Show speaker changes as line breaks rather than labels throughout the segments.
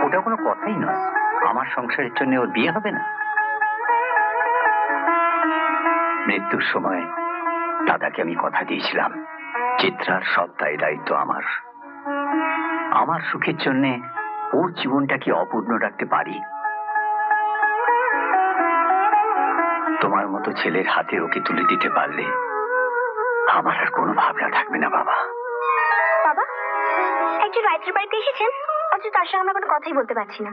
ওটা কোনো কথাই নয়, আমার সংসারের জন্য ওর বিয়ে হবে না। মৃত্যুর সময় দাদাকে আমি কথা দিয়েছিলাম, চিত্রার সব দায়িত্ব আমার। আমার সুখের জন্য ওর জীবনটাকে অপূর্ণ রাখতে পারি। তোমার মতো ছেলের হাতে ওকে তুলে দিতে পারলে আমার আর কোনো ভাবনা থাকবে না। বাবা,
বাবা, একজন রাইতের বাড়িতে এসেছেন, অথচ তার সঙ্গে আমরা কোনো কথাই বলতে পারছি না।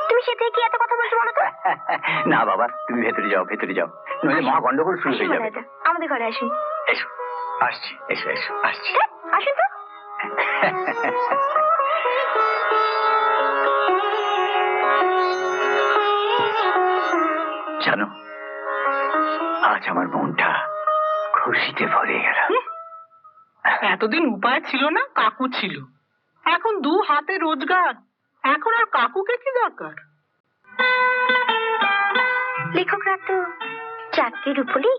তুমি সে থেকে কি এত কথা বলছো বলো তো?
না বাবা, তুমি ভেতরে যাও, ভেতরে যাও, নইলে মহা গন্ডগোল শুরু হয়ে যাবে।
আমাদের ঘরে আসুন।
এসো, আসছি, এসো এসো, আসছি।
আসুন তো।
জানো, আজ আমার মনটা খুশিতে ভরে গেল।
এতদিন উপায় ছিল না, কাকু ছিল, এখন 2 হাতে রোজগার, এখন আর কাকুকে কি দরকার?
লেখকরা তো চাঁদকে রূপলি,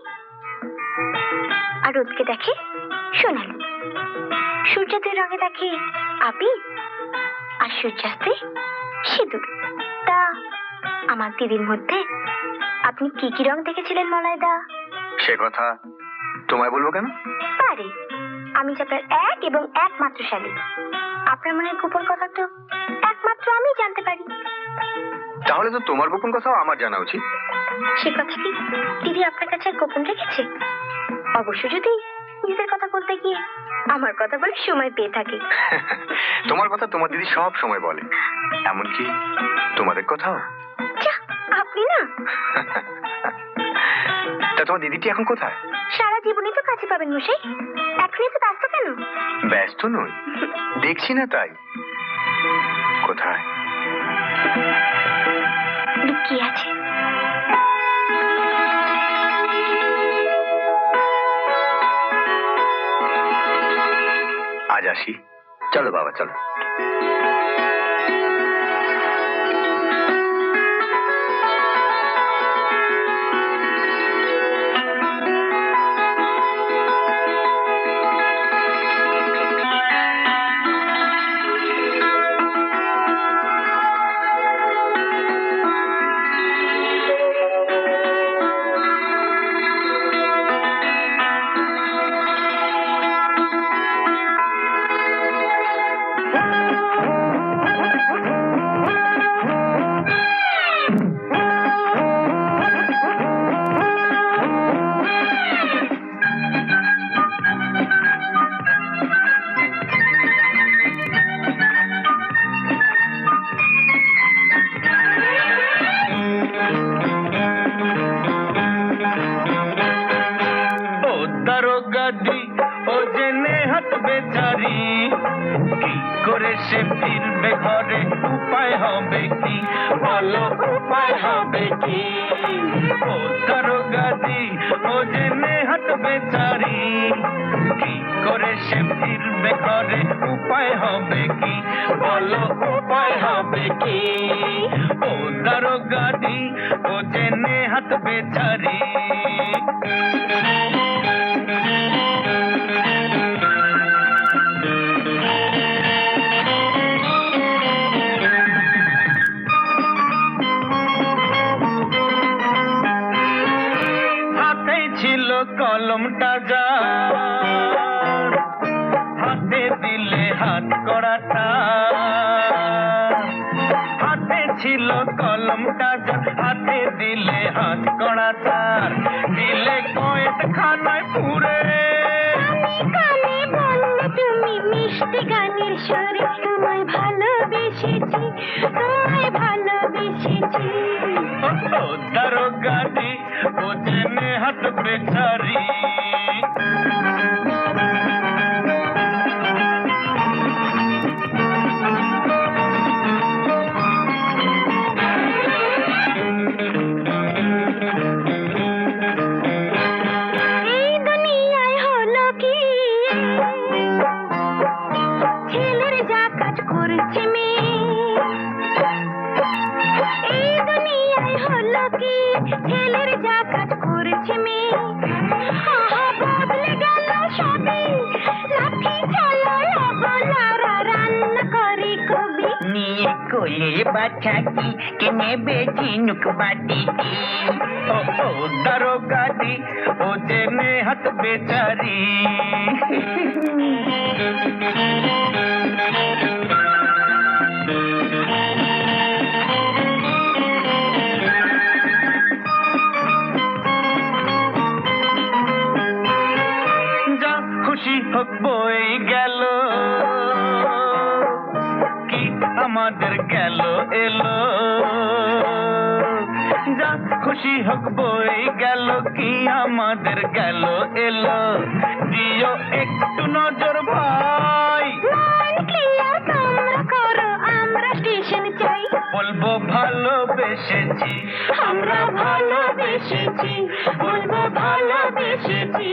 আর রোদকে দেখে সোনালি, সূর্যোদয়ের রঙে দেখে আবির, আর সূর্যাস্তে সিঁদুর। তা আমার দিদির মধ্যে আপনি কি কি রং দেখেছিলেন মলয়দা?
সে কথা তোমায় বলবো কেন?
পারে, আমি যে আপনার এক এবং একমাত্র শালী। আপনার মনের গোপন কথা তো একমাত্র আমি জানতে পারি।
তাহলে তো তোমার গোপন কথাও আমার জানা উচিত।
সে কথা কি দিদি আপনার কাছে গোপন রেখেছে? অবশ্য যদি নিজের কথা বলতে গিয়ে আমার কথা বলে সময় পেয়ে থাকে।
তোমার কথা তোমার দিদি সব সময় বলে, এমনকি তোমাদের কথাও।
আপনি না।
তা তোমার দিদিটি এখন কোথায়?
সারা জীবনই তো কাছে পাবেন মশাই, এখনই তো ব্যস্ত কেন?
ব্যস্ত নই, দেখছি না তাই। কোথায়?
লুকিয়ে আছে।
আজ আসি, চলো বাবা, চলো।
সে ফিরবে ঘরে, উপায় হবে কি বলো, উপায় হবে কি? ও দারোগাদি, ও যে নেহাত বেচারি, কি করে সে ফিরবে ঘরে, উপায় হবে কি বলো, উপায় হবে কি? ও দারোগাদি, ও যে নেহাত বেচারি। কলমটা যা হাতে দিলে হাত করাটা, হাতে ছিল কলমটা যা হাতে দিলে হাত করাটা, দিলে কয়েক খানায় পুরে। কানে বললে তুমি মিষ্টি গানের সুরে, তোমায় ভালোবেসেছি, তোমায় ভালোবেসেছি। ও দারোগাদি, ও যে নেহাত বেচারি। এই দুনিয়ায় হলো কি, ছেলের যা কাজ করছে মেয়ে। এই দুনিয়ায় হলো কি, ছেলের যা কাজ করছে মেয়ে। ছেলে বাচ্চা কি কে নেবে ঝিনুক বাটিটি ও ও দারোগাটি ও যে নেহাত বেচারি যা খুশি হোক বই গেল কি আমাদের গেল এলো যা খুশি হোক বই গেল কি আমাদের গেল এলো দিও একটু নজর ভাই
আমরা স্টেশন চাই,
বলবো ভালোবেসেছি
আমরা ভালোবেসেছি, বলবো ভালোবেসেছি।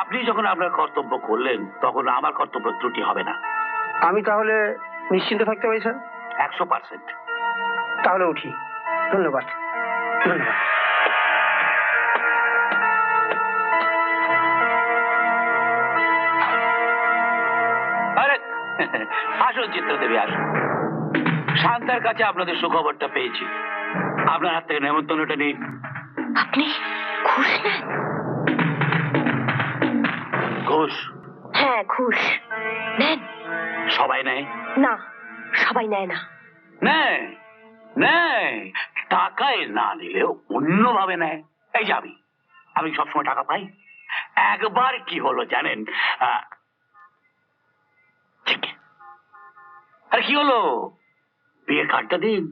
আপনি যখন আপনার কর্তব্য করলেন তখন আমার কর্তব্য ত্রুটি হবে না।
আমি তাহলে নিশ্চিন্ত থাকতে পারি স্যার?
100%।
তাহলে উঠি। ধন্যবাদ ধন্যবাদ।
আরে আসুন চিত্রদেবী, আসুন। শান্তার কাছে আপনাদের সুখবরটা পেয়েছি। আপনার হাত থেকে নেমন্তন্নটা নিন।
আপনি ঘুষ নেন?
ঘুষ
হ্যাঁ, ঘুষ নেন।
সবাই নেয়?
না, সবাই নেয় না।
নেয় নেয়, টাকায় না নিলেও অন্যভাবে নেয়। এই যে আমি সবসময় টাকা পাই। একবার কি হলো জানেন? ঠিক। আরে কি হলো? বিয়ের কার্ডটা দিন।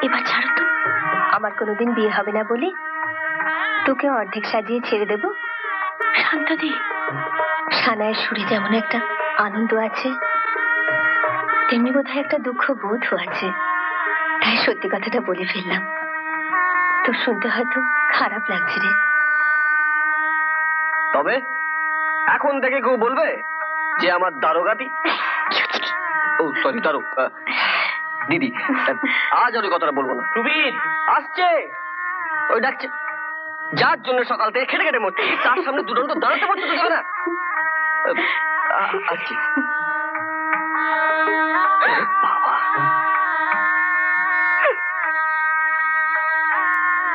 এবার ছাড়ো তো। আমার কোনোদিন বিয়ে হবে না বলে তোকে অর্ধেক সাজিয়ে ছেড়ে দেব। শান্তাদি, সানায়ের সুরে যেমন একটা আনন্দ আছে, তেমনি বোধহয় একটা দুঃখ বোধও আছে। তাই সত্যি কথাটা বলে ফেললাম। তোর শুনতে হয়তো খারাপ লাগছে রে।
তবে এখন থেকে কেউ বলবে যে আমার দারোগাতি? ও সরি, দিদি, আজ আর ওই কথাটা বলবো না।
সুবীর
আসছে, ওই ডাকছে। যার জন্য সকাল থেকে খেটে খেটে মরছে, তার সামনে দুদণ্ড দাঁড়াতে পারতে তো যাবে না। আসছি।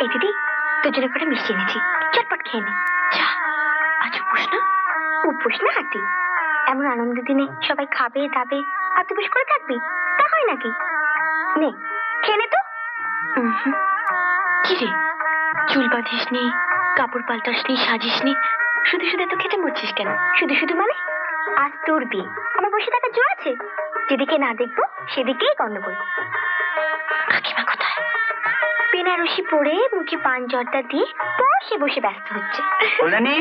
এই দিদি, তোর জন্য করে মিষ্টি এনেছি, চটপট খেয়ে নে। যা, আজ উপোস না? উপোস না হাতি। এমন আনন্দের দিনে সবাই খাবে দাবে আর তুই বেশ করে থাকবি, তা হয় নাকি? নে, খেয়ে নে তো। কি রে, চুল বাঁধিসনি, কাপড় পাল্টাসনি, সাজিসনি, শুধু শুধু এত খেটে মরছিস কেন? শুধু শুধু মানে? আজ তোর বিয়ে, আমার বসে থাকার জোর আছে? যেদিকে না দেখবো সেদিকেই গন্ডগোল। কাকিমা কোথায়? বেনারসি পরে মুখে পান জর্দা দিয়ে বসে বসে ব্যস্ত হচ্ছে।
কল্যাণী,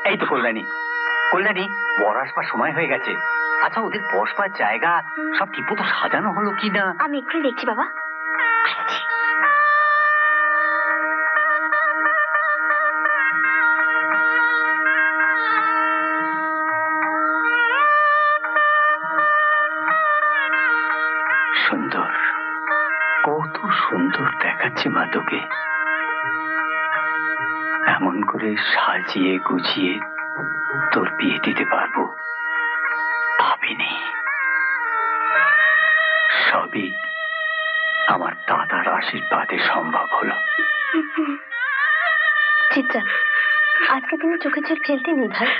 এই তো কল্যাণী। কল্যাণী, বর আসবার সময় হয়ে গেছে। আচ্ছা, ওদের বসবার জায়গা সব ঠিক মতো সাজানো হলো কিনা?
আমি এক্ষুনি দেখছি বাবা, আসছি।
সুন্দর, কত সুন্দর দেখাচ্ছে মা তোকে। এমন করে সাজিয়ে গুছিয়ে তোর বিয়ে দিতে পারবো ভাবিনি। সবই আমার দাদার আশীর্বাদে সম্ভব হলো।
চিত্রা, আজকে তুমি চোখে জল ফেলতে নেই ভাই।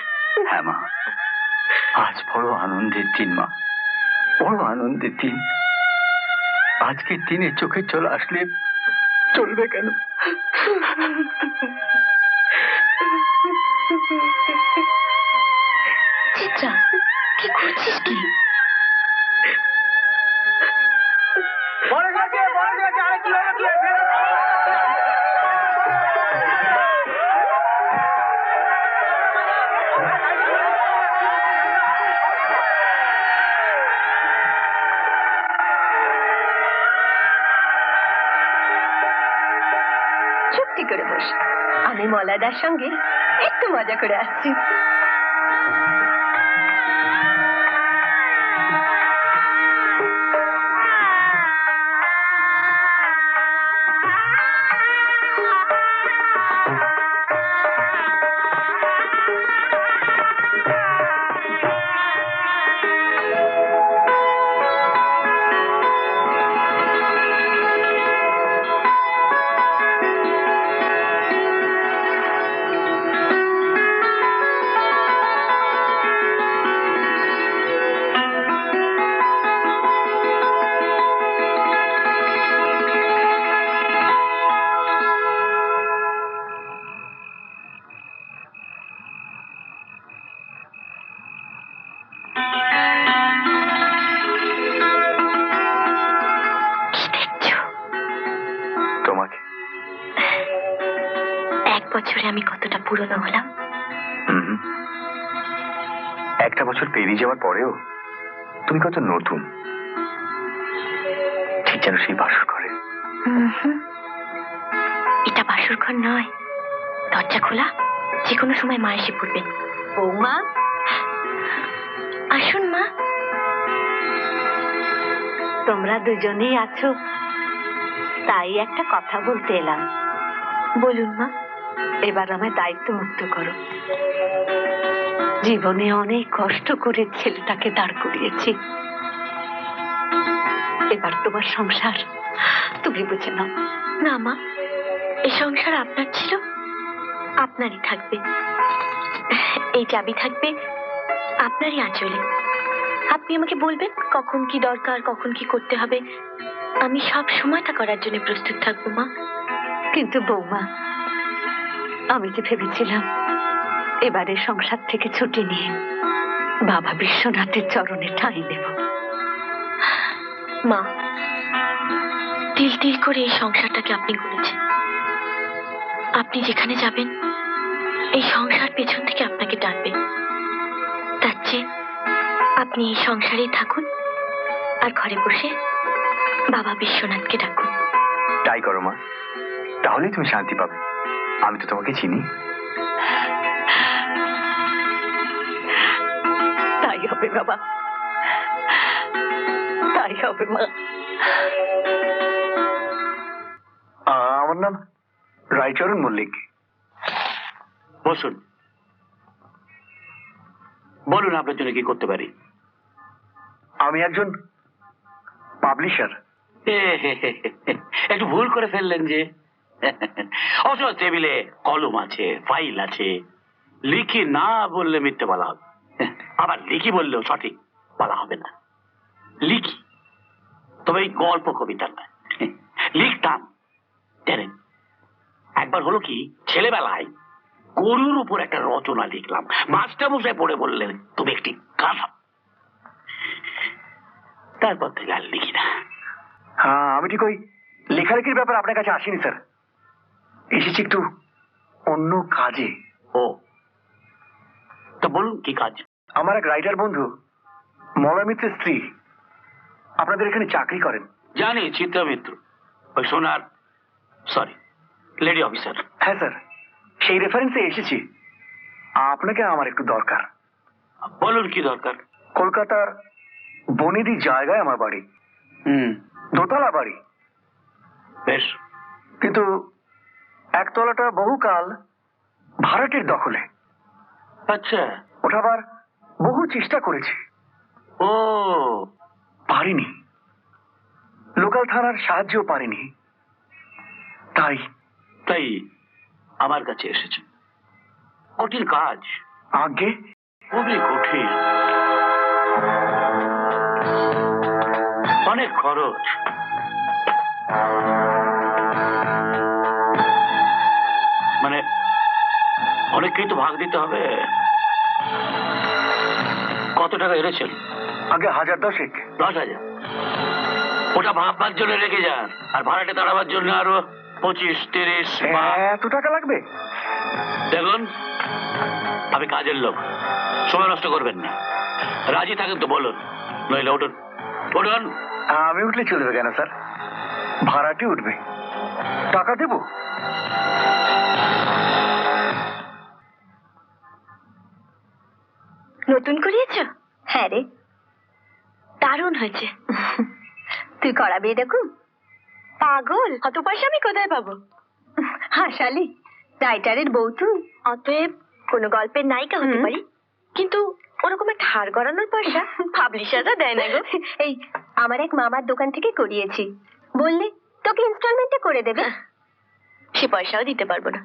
হ্যাঁ মা, আজ বড় আনন্দের দিন মা, বড় আনন্দের দিন। আজকের দিনে চোখের জল আসলে চলবে কেন?
চিত্রা, কি করছিস কি?
বড় গেছে, আরে কি হলো, কি হয়েছে?
চুপটি করে বস, আমি মলাদার সঙ্গে একটু মজা করে আসছি।
তোমাকে।
1 বছরে আমি কতটা পুরনো হলাম।
হুম, একটা বছর পেরিয়ে যাওয়ার পরেও তুমি কত নতুন, ঠিক যেন সেই বাসর ঘরে।
এটা বাসর ঘর নয়, দরজা খোলা, যে কোনো সময় মা এসে পড়বেন। বৌমা, আসুন মা। তোমরা দুজনেই আছো, তাই একটা কথা বলতে এলাম। বলুন মা। এবার আমায় দায়িত্ব মুক্ত করো। জীবনে অনেক কষ্ট করে ছেলেটাকে দাঁড় করিয়েছি, এবার তোমার সংসার তুমি বুঝে নাও। না মা, এই সংসার আপনার ছিল, আপনারই থাকবে। এই চাবি থাকবে আপনারই আঁচলে। আপনি আমাকে বলবেন কখন কি দরকার, কখন কি করতে হবে, আমি সব সময় তা করার জন্য প্রস্তুত থাকবো মা। কিন্তু বৌমা, আমি যে ভেবেছিলাম এবারে সংসার থেকে ছুটি নিয়ে বাবা বিশ্বনাথের চরণে ঠাঁই দেব। মা, তিল তিল করে এই সংসারটাকে আপনি করেছেন। আপনি যেখানে যাবেন এই সংসার পেছন থেকে আপনাকে ডাকবে। তার চেয়ে আপনি এই সংসারেই থাকুন আর ঘরে বসে বাবা বিশ্বনাথকে ডাকুন।
তাই করো মা, তাহলেই তুমি শান্তি পাবে। আমি তো তোমাকে চিনি।
তাই হবে বাবা, তাই হবে মা।
আমার নাম রায়চরণ মল্লিক।
বসুন, বলুন আপনার জন্য কি করতে পারি।
আমি একজন পাবলিশার।
একটু ভুল করে ফেললেন যে। অবশ্য টেবিলে কলম আছে, ফাইল আছে, লিখি না বললে মিথ্যে বলা হবে, আবার লিখি বললেও সঠিক বলা হবে না। লিখি, তবে এই গল্প কবিতা নয়। লিখতাম জানেন, একবার হলো কি, ছেলেবেলায় গরুর উপর একটা রচনা লিখলাম, মাস্টারমশাই পড়ে বললেন তুমি একটি গাধা। তারপর থেকে আর লিখি না।
হ্যাঁ, আমি ঠিক ওই লেখালেখির ব্যাপারে আপনার কাছে আসিনি স্যার, এসেছি একটু অন্য কাজে।
ও, তা বলুন কি কাজ।
আমার এক রাইটার বন্ধু মলয় মিত্রের স্ত্রী আপনাদের এখানে চাকরি করেন।
জানি, চিত্রা মিত্র, ওই সোনার, সরি, লেডি অফিসার।
হ্যাঁ স্যার, সেই রেফারেন্সে এসেছি। আপনাকে আমার একটু দরকার।
বলুন কি দরকার।
কলকাতার বনেদি জায়গায় আমার বাড়ি, দোতলা বাড়ি,
বেশ,
কিন্তু একতলাটা বহুকাল ভাড়াটের দখলে।
আচ্ছা,
ওঠাবার বহু চেষ্টা করেছি,
ও
পারিনি। লোকাল থানার সাহায্যও পারিনি, তাই
তাই আমার কাছে এসেছে। কঠিন কাজ,
আগে
খুবই কঠিন, অনেক খরচ। মানে অনেককেই তো ভাগ দিতে হবে। কত টাকা হেরেছেন?
আগে 10,000
10,000। ওটা ভাববার জন্য রেখে যান, আর ভাড়াটে দাঁড়াবার জন্য আরো 25-30।
এত টাকা লাগবে?
দেখুন, আমি কাজের লোক, সময় নষ্ট করবেন না। রাজি থাকেন তো বলুন, নইলে উঠুন। উঠুন।
আমি উঠলে চলবে কেন স্যার, ভাড়াটি উঠবে, টাকা দেব।
নতুন করিয়েছ? হ্যাঁ রে, দারুণ হয়েছে। তুই করাবি এরকম? পাগল, অত পয়সা আমি কোথায় পাবো? হাসালি, রাইটারের বউ তুই, অতএব কোনো গল্পের নায়িকা হতে পারি, কিন্তু ওরকম একটা হাড় গড়ানোর পয়সা পাবলিশাররা দেয় না গো। এই আমার এক মামার দোকান থেকে করিয়েছি, বললে তোকে ইনস্টলমেন্টে করে দেবে। সে পয়সাও দিতে পারবো না।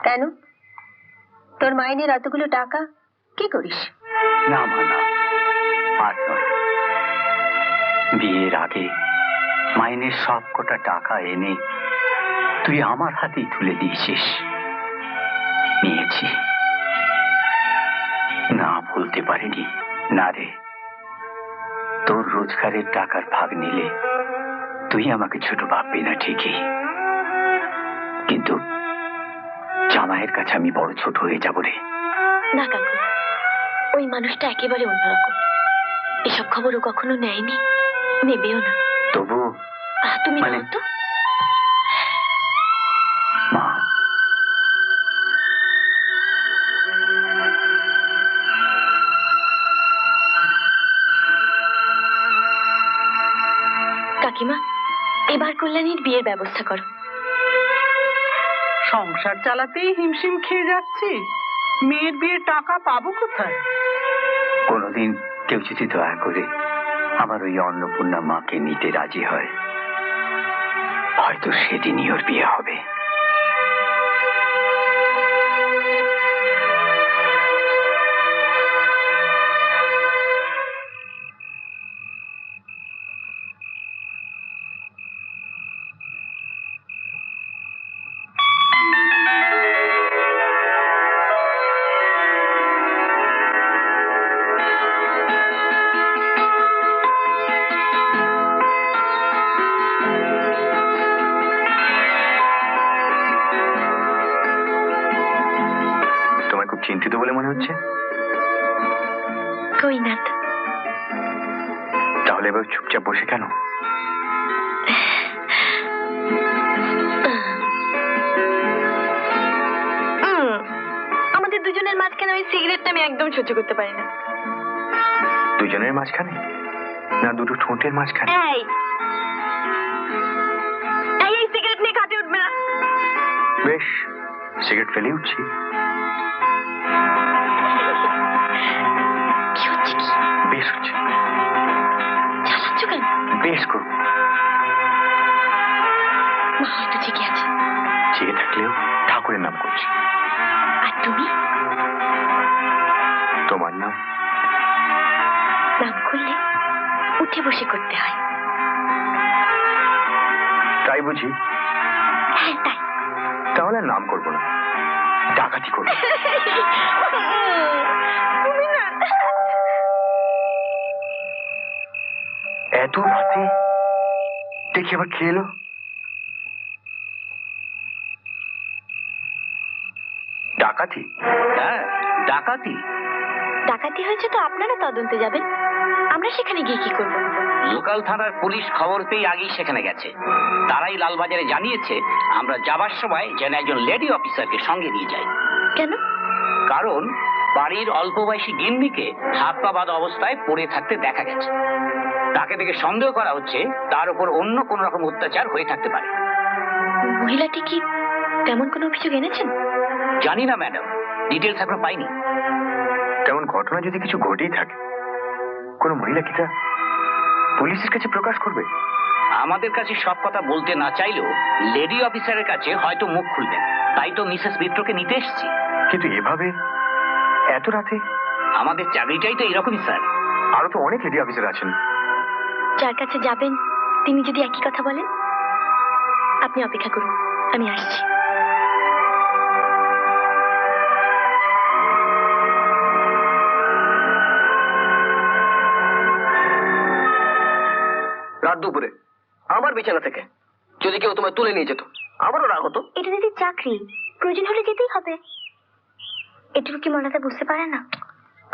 কেন, তোর মাইনের অতগুলো টাকা কি করিস?
না মা, না, আর নয়। বিয়ের আগে মাইনের সব কটা টাকা এনে তুই আমার হাতেই তুলে দিয়েছিস। নিয়েছি, না বলতে পারিনি। না রে, তোর রোজগারের টাকার ভাগ নিলে তুই আমাকে ছোট ভাববি না ঠিকই, কিন্তু জামাইয়ের কাছে আমি বড় ছোট হয়ে যাব রে।
না কাকু, ওই মানুষটা একেবারে অন্যরকম। এসব খবরও কখনো নেয়নি, নেবেও না।
তবু
তুমি
মানে
নাও তো।
মা,
কাকিমা, এবার কল্যাণীর বিয়ের ব্যবস্থা করো।
সংসার চালাতেই হিমশিম খেয়ে যাচ্ছি, মেয়ের বিয়ের টাকা পাবো কোথায়?
কোনোদিন কেউ যদি দয়া করে আমার ওই অন্নপূর্ণা মাকে নিতে রাজি হয়, হয়তো সেদিনই ওর বিয়ে হবে। তোমার খুব চিন্তিত বলে মনে হচ্ছে।
কই না তো।
তাহলে এবার চুপচাপ বসে কেন?
আমাদের দুজনের মাঝখানে ওই সিগারেটটা আমি একদম সহ্য করতে পারি না।
দুজনের মাঝখানে না দুটো ঠোঁটের মাঝখানে?
এই এই সিগারেট নিয়ে কাটে উঠবে না।
বেশ, সিগারেট ফেলে উঠছি।
কি হচ্ছে কি?
বেশ হচ্ছে।
চালাচ্ছ কেন?
বেশ করব।
মা হয়তো জেগে আছে।
জেগে থাকলেও ঠাকুরের নাম করছি।
আর তুমি?
তোমার নাম।
নাম করলে উঠে বসে করতে হয়।
তাই বুঝি?
হ্যাঁ তাই।
তাহলে আর নাম করবো না, ডাকাতি করবো।
তুমি না।
এত রাতে দেখি আবার খেয়ে এলো। ডাকাতি?
হ্যাঁ, ডাকাতি।
ডাকাতি হয়েছে তো আপনারা তদন্তে যাবেন, আমরা সেখানে গিয়ে কি করব?
লোকাল থানার পুলিশ খবর পেয়ে আগেই সেখানে গেছে। তারাই লালবাজারে জানিয়েছে আমরা যাবার সময় যেন একজন লেডি অফিসারকে সঙ্গে নিয়ে যাই।
কেন?
কারণ বাড়ির অল্প বয়সী গিন্নিকে হাত পা বাঁধা অবস্থায় পড়ে থাকতে দেখা গেছে। তাকে দেখে সন্দেহ করা হচ্ছে তার উপর অন্য কোন রকম অত্যাচার হয়ে থাকতে পারে।
মহিলাটি কি তেমন কোনো অভিযোগ এনেছেন?
জানি না ম্যাডাম, ডিটেলস এখনো পাইনি।
তেমন ঘটনা যদি কিছু ঘটেই থাকে, কোন মহিলা কি তা পুলিশের কাছে প্রকাশ করবে?
আমাদের কাছে সব কথা বলতে না চাইলেও লেডি অফিসারের কাছে হয়তো মুখ খুলবেন। তাই তো মিসেস মিত্রকে নিতে এসেছি।
কিন্তু এভাবে এত রাতে?
আমাদের চাকরিটাই তো এরকমই স্যার।
আরো তো অনেক লেডি অফিসার আছেন।
যার কাছে যাবেন তিনি যদি একই কথা বলেন, আপনি অপেক্ষা করুন, আমি আসছি।
রাত দুপুরে আমার বিছানা থেকে যদি কেউ তোমায় তুলে নিয়ে যেত, আমারও রাগ হতো।
এটা দিদি চাকরি, প্রয়োজন হলে যেতেই হবে। এটুকু কি মনাতে বুঝতে পারে না?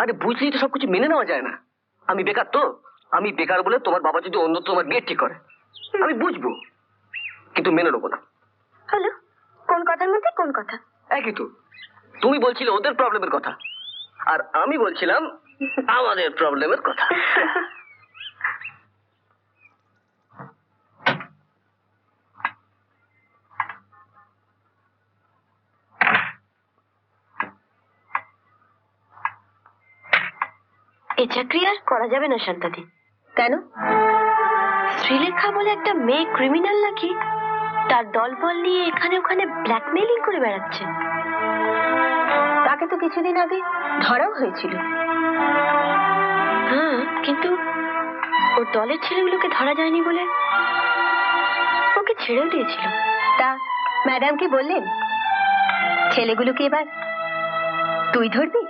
আরে বুঝলেই তো সবকিছু মেনে নেওয়া যায় না। আমি বেকার তো, আমি বেকার বলে তোমার বাবা যদি অন্য তোমার বিয়ে ঠিক করে আমি বুঝবো, কিন্তু মেনে নেবো না।
হলো, কোন কথার মধ্যে কোন কথা?
একই তো, তুমি বলছিলে ওদের প্রবলেমের কথা, আর আমি বলছিলাম আমাদের প্রবলেমের কথা।
এই চাকরি আর করা যাবে না শান্তাদি। কেন? শ্রীলেখা বলে একটা মেয়ে ক্রিমিনাল নাকি তার দলবল নিয়ে এখানে ওখানে ব্ল্যাকমেইলিং করে বেড়াচ্ছে। তাকে তো কিছুদিন আগে ধরাও হয়েছিল। হ্যাঁ, কিন্তু ওর দলের ছেলেগুলোকে ধরা যায়নি বলে ওকে ছেড়েও দিয়েছিল। তা ম্যাডাম কি বললেন? ছেলেগুলোকে এবার তুই ধরবি?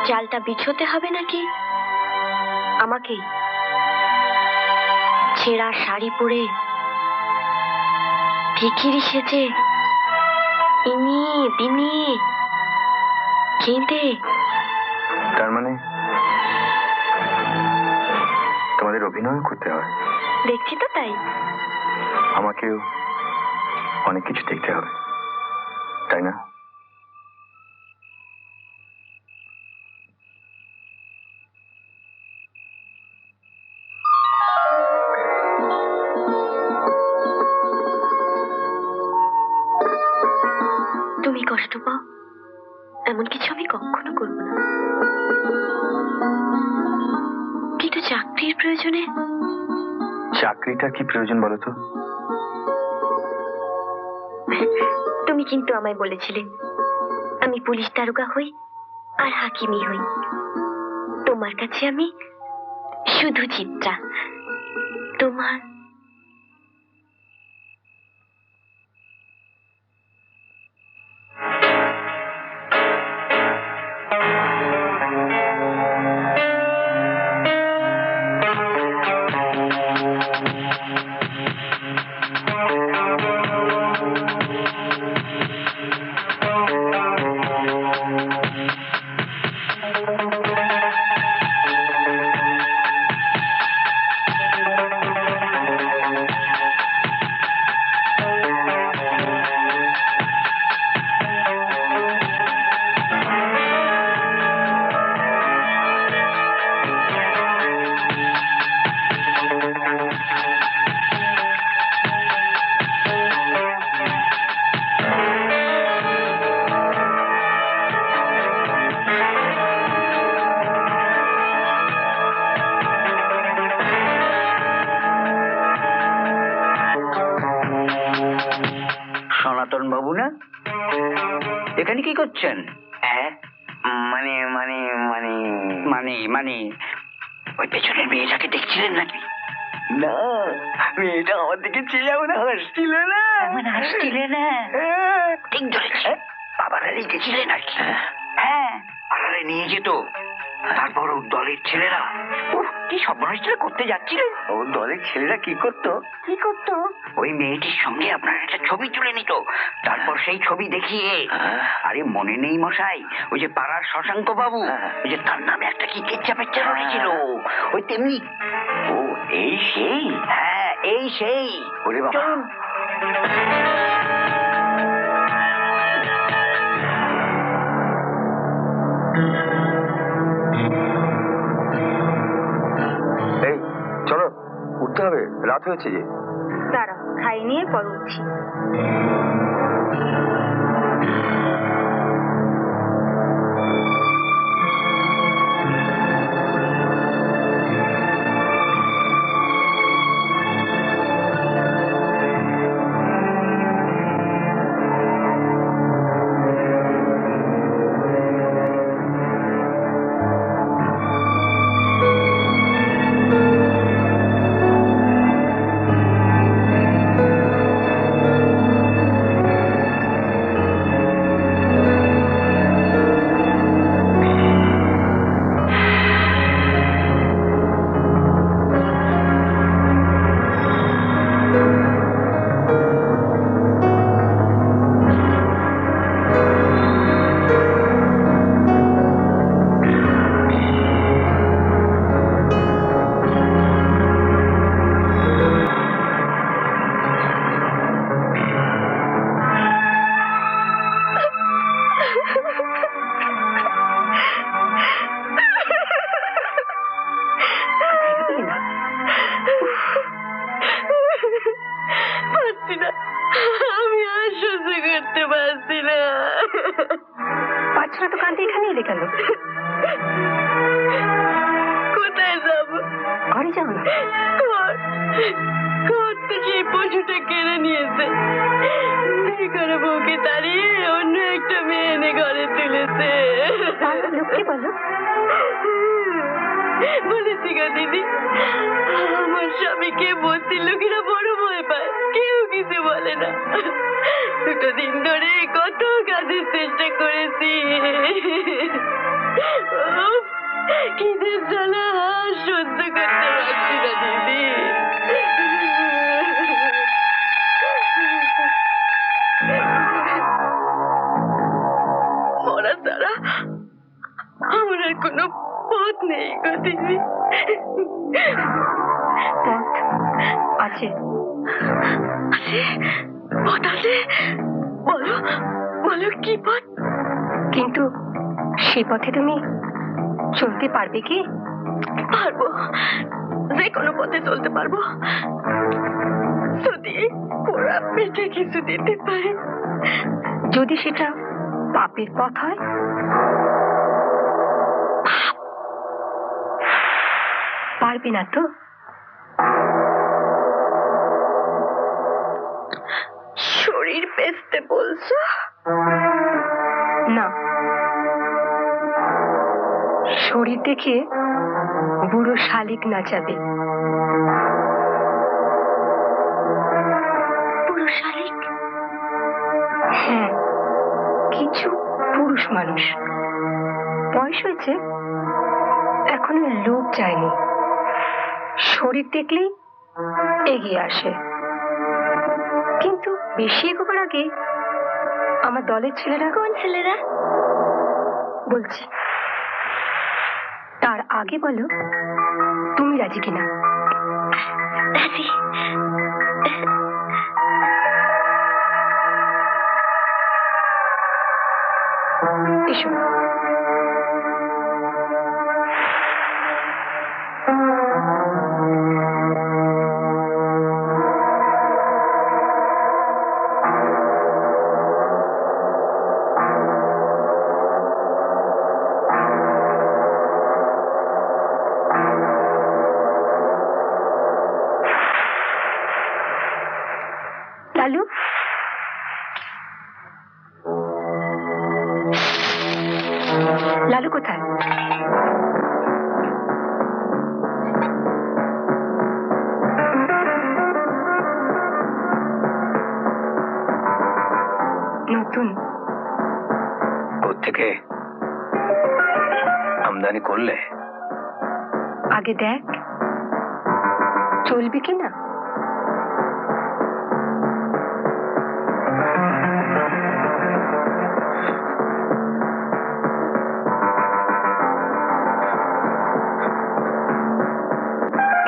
জালটা বিছোতে হবে নাকি আমাকেই? ছেঁড়া শাড়ি পরে ভিখিরি সেজে ইনি বিনি কেঁদে।
তার মানে তোমাদের অভিনয় করতে হয়?
দেখছি তো তাই।
আমাকেও অনেক কিছু দেখতে হবে, তাই না?
তুমি কষ্ট পাও এমন কিছু আমি কখনো করবো না, কিন্তু চাকরির প্রয়োজনে।
চাকরিটার কি প্রয়োজন বলো তো?
তুমি কিন্তু আমায় বলেছিলে আমি পুলিশ দারোগা হই আর হাকিমি হই। তোমার কাছে আমি শুধু চিত্রা। তোমার
সনাতন বাবু না? এখানে কি করছেন? মানে মানে মানে মানে মানে ওই পেছনের মেয়েটাকে দেখছিলেন নাকি? না, মেয়েটা আমার দিকে চেয়ে এমন হাসছিল না। হাসছিলে না? ঠিক ধরেছি। বাবারা লিখেছিলেন আর কি। হ্যাঁ, আড়ালে নিয়ে যেত। তারপর ওর দলের ছেলেরা কি সর্বনাশটা করতে যাচ্ছিলেন। ওর দলের ছেলেরা কি করতো? ওই মেয়েটির সঙ্গে আপনার একটা ছবি তুলে নিত, তারপর সেই ছবি দেখিয়ে, আরে মনে নেই মশাই, ওই যে পাড়ার শশাঙ্ক বাবু, ওই যে তার নামে একটা কি কেচ্চা পেচ্চা রয়েছিল, ওই তেমনি। ও এই সেই? হ্যাঁ এই সেই। ওরে বাবা, এই চলো, উঠতে হবে, রাত হয়েছে যে।
দাঁড়াও, খাই নিয়ে পর উঠছি। করতে পারছি না।
পারছো না তো কাঁদতে এখানে এলে কেন?
কোথায় যাবো?
ঘরে যাও না।
ঘর তো সেই পশুটা কেড়ে নিয়েছে। ঘরে বউকে তাড়িয়ে অন্য একটা মেয়ে এনে ঘরে তুলেছে।
লোককে বলো।
বলেছি গো দিদি, আমার স্বামীকে বস্তির লোকেরা বড় ভয় পায়, কেউ কিছু বলে না। 2 দিন ধরে কত কাজের চেষ্টা করেছি, উফ, খিদের জ্বালা আর সহ্য করতে পারছি না দিদি। মরা ছাড়া আমার আর কোনো পথ নেই গো দিদি।
পথ আছে।
পথ আছে? বলো বলো, কি পথ?
কিন্তু সে পথে তুমি চলতে পারবে কি?
পারবো, যে কোনো পথে চলতে পারবো, যদি পোড়া পেটে কিছু দিতে পারি।
যদি সেটা পাপের পথ হয়? পারবে না তো?
শরীর বেচতে বলছো?
না, শরীর দেখে বুড়ো শালিক নাচাবে।
পুরুষ শালিক?
হ্যাঁ, কিছু পুরুষ মানুষ বয়স হয়েছে, এখনো লোক চায়নি, শরীর দেখলেই এগিয়ে আসে। কিন্তু বেশি এগোবার আগে আমার দলের ছেলেরা।
কোন ছেলেরা?
বলছি, তার আগে বলো তুমি রাজি কিনা?
রাজি।
এসো। লালু, লালু কোথায়? নতুন।
কোত্থেকে আমদানি করলে?
আগে দেখ চলবে কিনা।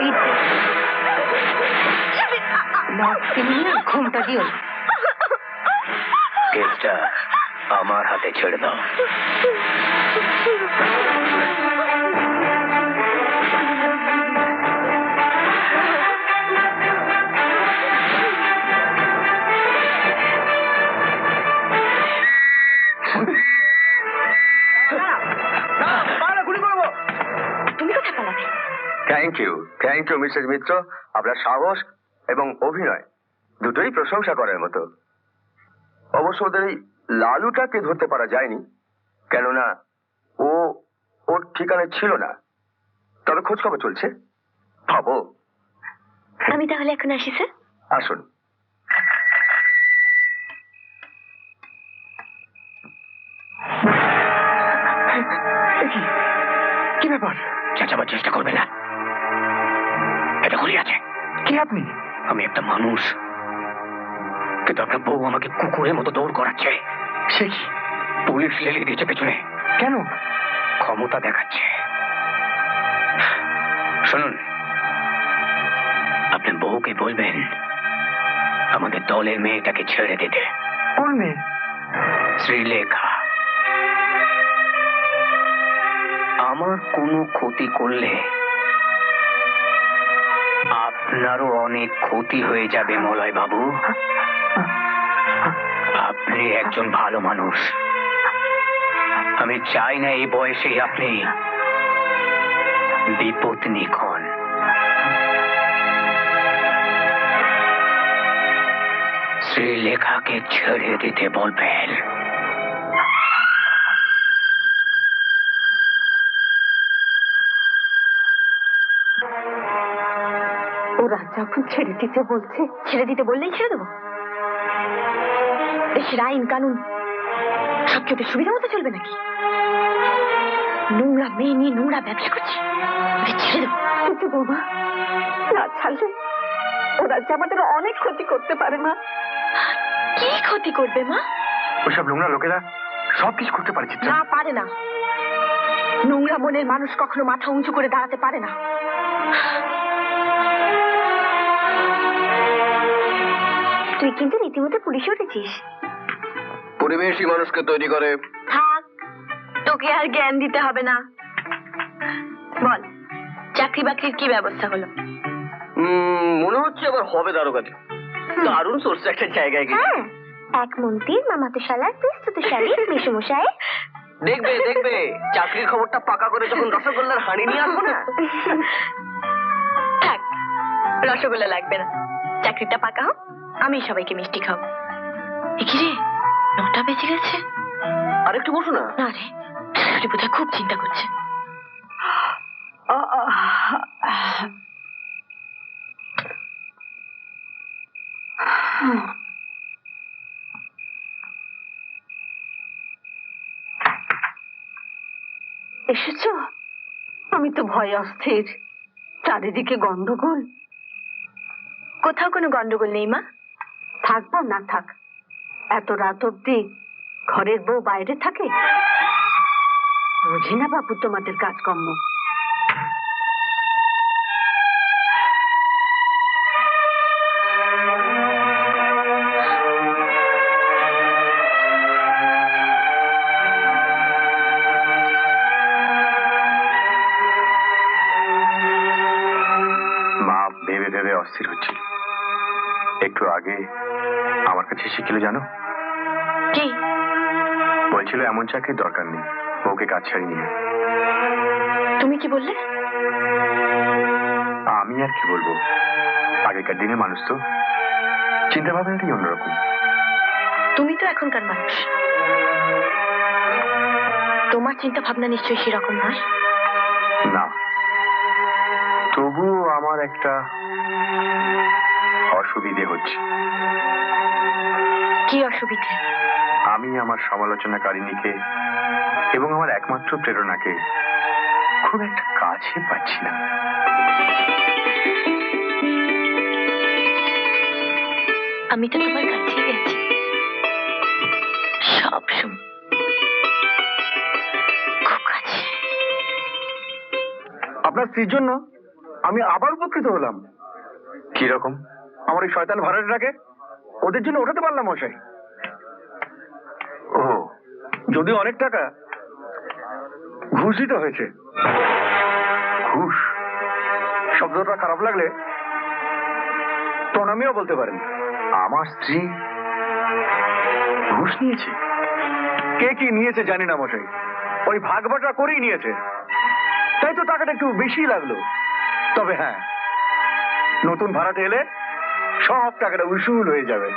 এই দেখ, নাচতে নিয়ে ঘুমটা দিও না।
কেসটা আমার হাতে ছেড়ে দাও।
তুমি কোথায় পালাবে?
থ্যাংক ইউ মিসেস মিত্র, আপনার সাহস এবং অভিনয় দুটোই প্রশংসা করার মতো। অবশ্য ওদের এই লালুটাকে ধরতে পারা যায়নি, কেননা ওর ঠিকানায় ছিল না। তবে খোঁজ খবর চলছে, ভাবো।
আমি তাহলে এখন আসি স্যার।
আসুন। কি ব্যাপার?
চেঁচাবার চেষ্টা করবে না, এটা খুলে আছে।
কি আপনি?
আমি একটা মানুষ, কিন্তু আপনার বউ আমাকে কুকুরের মতো দৌড় করাচ্ছে।
সে কি?
পুলিশ লেলিয়ে দিয়েছে পেছনে।
কেন?
ক্ষমতা দেখাচ্ছে। শুনুন, আপনার বউকে বলবেন আমাদের দলের মেয়েটাকে ছেড়ে দিতে।
কোন মেয়ে?
শ্রীলেখা। আমার কোনো ক্ষতি করলে আপনারও অনেক ক্ষতি হয়ে যাবে মলয় বাবু। আপনি একজন ভালো মানুষ। আমি চাই না এই বয়সে আপনি বিপত্নিক হন। শ্রীলেখাকে ছেড়ে দিতে বলবেন।
ওরা যখন ছেড়ে দিতে বলছে, ছেড়ে দিতে বললেই ছেড়ে দেবো? দেশের আইন কানুন সব কি ওদের সুবিধা মতো চলবে নাকি? নোংরা মেয়ে নিয়ে নোংরা ব্যবসা করছে, ওদের ছেড়ে দেবো? কিন্তু বৌমা, না ছাড়লে ওরা যে আমাদের অনেক ক্ষতি করতে পারে। মা, কি ক্ষতি করবে মা?
ওইসব নোংরা লোকেরা সবকিছু করতে পারে চিত্রা।
না, পারে না। নোংরা মনের মানুষ কখনো মাথা উঁচু করে দাঁড়াতে পারে না। তুই কিন্তু রীতিমতো পুলিশে উঠেছিস।
পরিবেশই মানুষকে তৈরি করে।
থাক, তোকে আর জ্ঞান দিতে হবে না। বল, চাকরি বাকরির কি ব্যবস্থা হলো?
মনে হচ্ছে আবার হবে দারোগাতে। দারুণ সোর্স একটা জায়গায় গেছে।
হ্যাঁ, এক মন্ত্রীর মামাতো শালার পিস্তুত শালী মেসুমশাই।
দেখবে দেখবে, চাকরির খবরটা পাকা করে যখন রসগোল্লার হাঁড়ি নিয়ে আসবো না।
থাক, রসগোল্লা লাগবে না। চাকরিটা পাকা হোক, আমি সবাইকে মিষ্টি খাও। কি রে, 9টা বেজে গেছে।
আর একটু বসো না।
না রে, শাশুড়ি বোধহয় খুব চিন্তা করছে। এসেছো? আমি তো ভয়ে অস্থির। চারিদিকে গন্ডগোল। কোথাও কোনো গন্ডগোল নেই মা। থাকবো না থাক, এত রাত অব্দি ঘরের বউ বাইরে থাকে? বুঝি না বাবু তোমাদের কাজকর্ম।
মা ভেবে ভেবে অস্থির হচ্ছিল। একটু আগে আমার কাছে শিখিল জানো,
কি
বলছিল এমন চাকরির দরকার নেই, বউকে কাজ ছাড়িয়ে নিয়ে।
তুমি কি বললে?
আমি আর কি বলবো, আগেকার দিনে মানুষ তো চিন্তা ভাবনাটাই অন্যরকম।
তুমি তো এখনকার মানুষ, তোমার চিন্তা ভাবনা নিশ্চয়ই সেরকম নয়।
না, তবু আমার একটা অসুবিধে হচ্ছে।
কি অসুবিধে?
আমি আমার সমালোচনাকারিণীকে এবং আমার একমাত্র প্রেরণাকে খুব একটা কাছে পাচ্ছি না।
আমি তো তোমার কাছেই গেছি সব সময়, খুব কাছে।
আপনার স্ত্রীর জন্য আমি আবার উপকৃত হলাম। কি রকম? আমার এই শয়তান ভাড়াটাকে ওদের জন্য ওঠাতে পারলাম মশাই। ও, যদিও অনেক টাকা ঘুষ দিতে হয়েছে। ঘুষ শব্দটা খারাপ লাগলে প্রণামীও বলতে পারেন। আমার স্ত্রী ঘুষ নিয়েছে? কে কি নিয়েছে জানি না মশাই, ওই ভাগ বাটা করেই নিয়েছে। তাই তো টাকাটা একটু বেশি লাগলো। তবে হ্যাঁ, নতুন ভাড়াটে এলে সব টাকাটা উসুল হয়ে যাবে।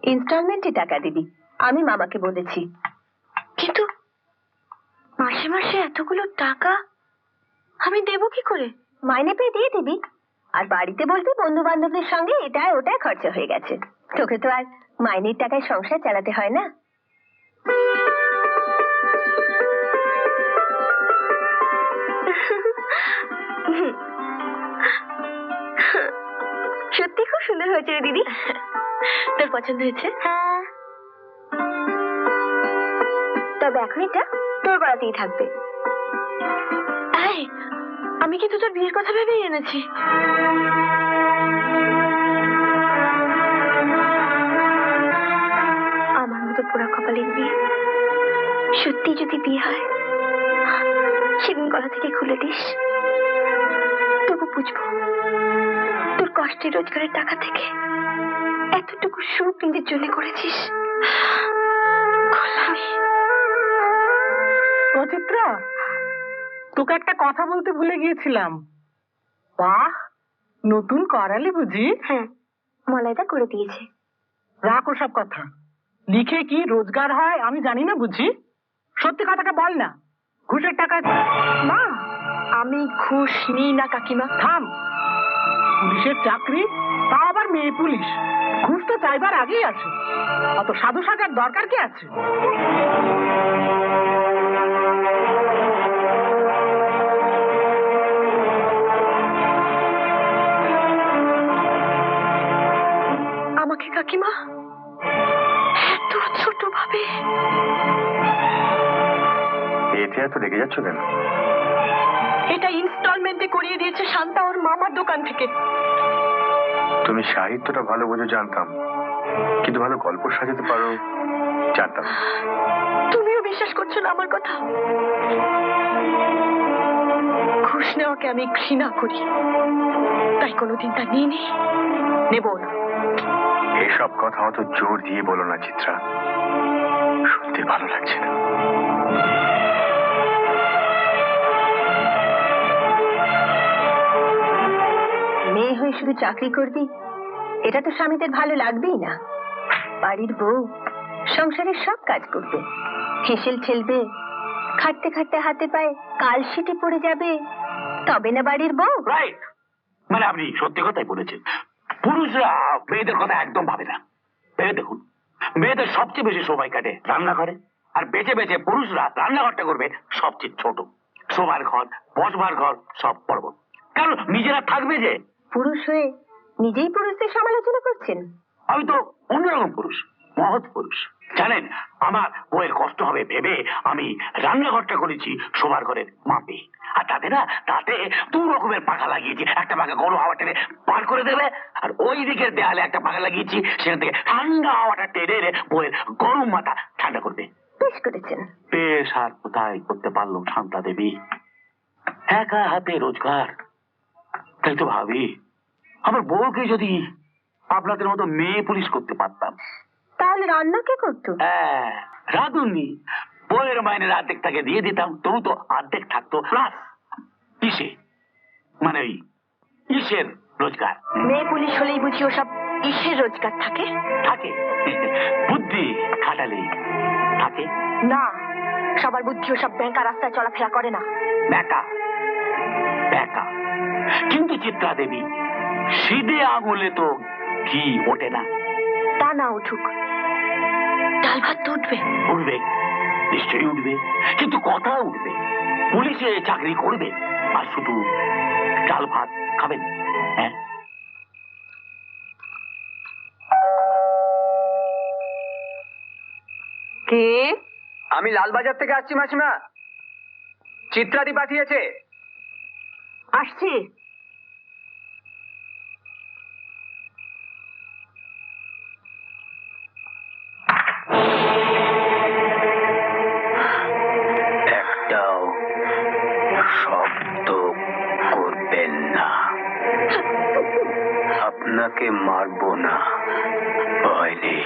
ইনস্টলমেন্টে টাকা দিবি, আমি মামাকে বলেছি। কিন্তু মাসে মাসে এতগুলো টাকা আমি দেবো কি করে? মাইনে পেয়ে দিয়ে দিবি, আর বাড়িতে বলবি বন্ধু বান্ধবদের সঙ্গে এটাই ওটাই খরচা হয়ে গেছে। তোকে তো আর মাইনের টাকায় সংসার চালাতে হয় না। সত্যি খুব সুন্দর হয়েছে রে দিদি। তোর পছন্দ হয়েছে? হ্যাঁ, তবে এখন এটা তোর গলাতেই থাকবে। আমি কিন্তু তোর বিয়ের কথা ভেবেই এনেছি। আমার মতো পোড়া কপালের বিয়ে সত্যি যদি বিয়ে হয়, সেদিন গলা থেকে খুলে দিস। বুঝবো তোর কষ্টের রোজগারের টাকা থেকে এতটুকু সুখ নিজের জন্য করেছিস? কল্যাণী,
ও চিত্রা, তোকে একটা কথা বলতে ভুলে গিয়েছিলাম। বাহ, নতুন করালি বুঝি?
হ্যাঁ, মলাইদা করে দিয়েছে।
রাখ ওসব কথা। লিখে কি রোজগার হয় আমি জানি না বুঝি? সত্যি কথাটা বল না, ঘুষের টাকায়।
মা, আমি ঘুষ নিই না কাকিমা।
থাম, পুলিশের চাকরি, তা আবার মেয়ে পুলিশ, ঘুষ তো চাইবার আগেই আছে। অত সাধু সাজার দরকার কি আছে?
আমাকে কাকিমা এত ছোট ভাবে?
এতে এত রেগে যাচ্ছ কেন?
এটা ইনস্টলমেন্টে করিয়ে দিয়েছে শান্তা ওর মামার দোকান থেকে।
তুমি সাহিত্যটা ভালো বোঝো জানতাম, কিন্তু ভালো গল্প সাজাতে পারো জানতাম।
তুমিও বিশ্বাস করছো না আমার কথা? ঘুষ নেওয়াকে আমি ঘৃণা করি, তাই কোনোদিন তা নিয়ে নেব না।
এসব কথা অত জোর দিয়ে বলো না চিত্রা, শুনতে ভালো লাগছে না।
মেয়ে হয়ে শুধু চাকরি করবি, এটা তো স্বামীদের ভালো লাগবেই না। বাড়ির বউ সংসারের সব কাজ করবে, হেসেল ঠেলবে, খাটতে খাটতে হাতে পায়ে কালশিটে পড়ে যাবে, তবে না বাড়ির বউ।
রাইট, মানে আপনি সত্যি কথাই বলেছেন। পুরুষরা মেয়েদের কথা একদম ভাবে না। ভেবে দেখুন, মেয়েদের সবচেয়ে বেশি সময় কাটে রান্নাঘরে, আর বেঁচে বেঁচে পুরুষরা রান্নাঘরটা করবে সবচেয়ে ছোট। শোবার ঘর, বসবার ঘর সব বড় বড়। কারণ নিজেরা থাকবে যে।
পুরুষ হয়ে নিজেই পুরুষদের সমালোচনা করছেন?
আমি তো অন্যরকম পুরুষ, মহৎ পুরুষ। জানেন, আমার বউয়ের কষ্ট হবে ভেবে আমি রান্নাঘরটা করেছি শোবার ঘরের মাপে। আর তাতে 2 রকমের পাখা লাগিয়েছি। একটা পাখা গরম হাওয়া টেনে পার করে দেবে, আর ওই দিকের দেয়ালে একটা পাখা লাগিয়েছি, সেখান থেকে ঠান্ডা হাওয়াটা টেনে এনে বউয়ের গরম মাথা ঠান্ডা করবে।
বেশ করেছেন।
বেশ আর কোথায় করতে পারলো শান্তা দেবী, একা হাতে রোজগার। তাই তো ভাবি, আমার বউকে যদি আপনাদের মতো মেয়ে পুলিশ করতে পারতাম।
তাহলে রান্না কে করতো?
হ্যাঁ, রাঁধুনি। বইয়ের মাইনের অর্ধেক তাকে দিয়ে দিতাম, তবু তো অর্ধেক থাকতো প্লাস ইসে, মানে ওই ইসের রোজগার।
মেয়ে পুলিশ হলেই বুঝি ওসব ইসের রোজগার থাকে?
থাকে, বুদ্ধি খাটালে থাকে
না, সবার বুদ্ধি ওসব ব্যাংকা রাস্তায় চলাফেরা করে না।
বেকা বেকা। কিন্তু চিত্রা দেবী, সিধে আঙুলে তো ঘি ওঠে না।
তা না উঠুক, ডাল ভাত তো উঠবে।
উঠবে, নিশ্চয়ই উঠবে, কিন্তু কথা উঠবে। পুলিশে চাকরি করবে আর শুধু ডাল ভাত খাবেন? হ্যাঁ,
কে?
আমি লালবাজার থেকে আসছি মাসিমা, চিত্রাদি পাঠিয়েছে।
আসছি।
একটাও শব্দ করবেন না, আপনাকে মারবো না, ভয় নেই।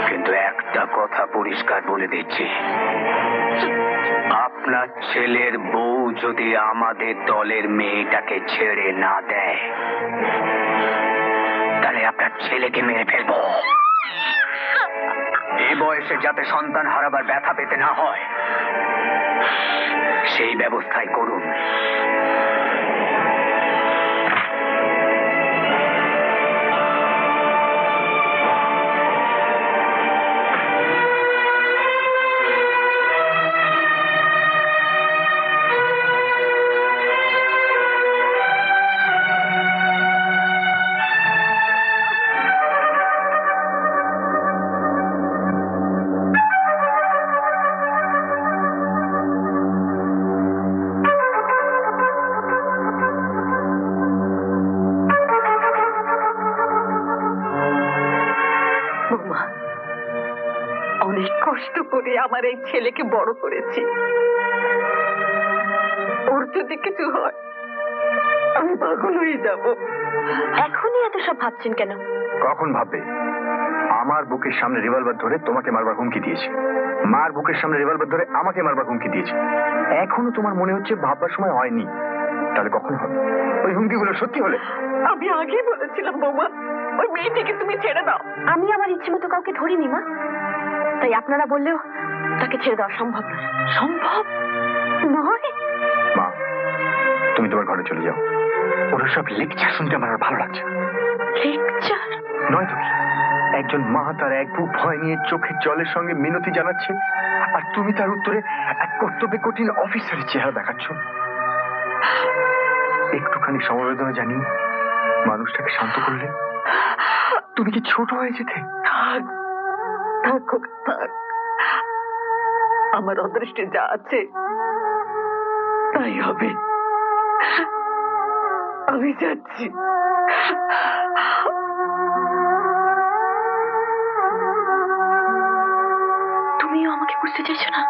কিন্তু একটা কথা পরিষ্কার বলে দিচ্ছি, আপনার ছেলের বউ যদি আমাদের দলের মেয়েটাকে ছেড়ে না দেয়, তাহলে আপনার ছেলেকে মেরে ফেলবো। এই বয়সে যাতে সন্তান হারাবার ব্যথা পেতে না হয়, সেই ব্যবস্থাই করুন।
বৌমা, অনেক কষ্ট করে আমার এই ছেলেকে বড় করেছি। ওর যদি কিছু হয়
আমি পাগল হয়ে যাব।
এখনই এত সব ভাবছেন কেন?
কখন ভাববে? আমার বুকের সামনে রিভলভার ধরে তোমাকে মারবার হুমকি দিয়েছে, মার বুকের সামনে রিভলভার ধরে আমাকে মারবার হুমকি দিয়েছে। এখনো তোমার মনে হচ্ছে ভাববার সময় হয়নি, তাহলে কখন হবে? ওই হুমকিগুলো সত্যি হলে?
আমি আগেই বলেছিলাম বৌমা, ওই মেয়েটিকে তুমি ছেড়ে দাও।
আমি আমার ইচ্ছে মতো কাউকে ধরিনি মা, তাই আপনারা বললেও তাকে ছেড়ে দেওয়া সম্ভব নয়।
সম্ভব নয়?
মা, তুমি তোমার ঘরে চলে যাও। ওরা সব লেকচার শুনতে আমার আর ভালো লাগছে না।
লেকচার?
নয় তো কি? একজন মা তার এক বুক ভয় নিয়ে চোখের জলের সঙ্গে মিনতি জানাচ্ছে, আর তুমি তার উত্তরে এক কর্তব্যে কঠিন অফিসারের চেহারা দেখাচ্ছ। একটুখানি সমবেদনা জানিয়ে মানুষটাকে শান্ত করলে তুমি কি ছোট হয়ে যেতে?
থাক থাক খোকা, থাক। আমার অদৃষ্টে যা আছে তাই হবে। আমি যাচ্ছি।
তুমিও আমাকে বুঝতে চাইছো না?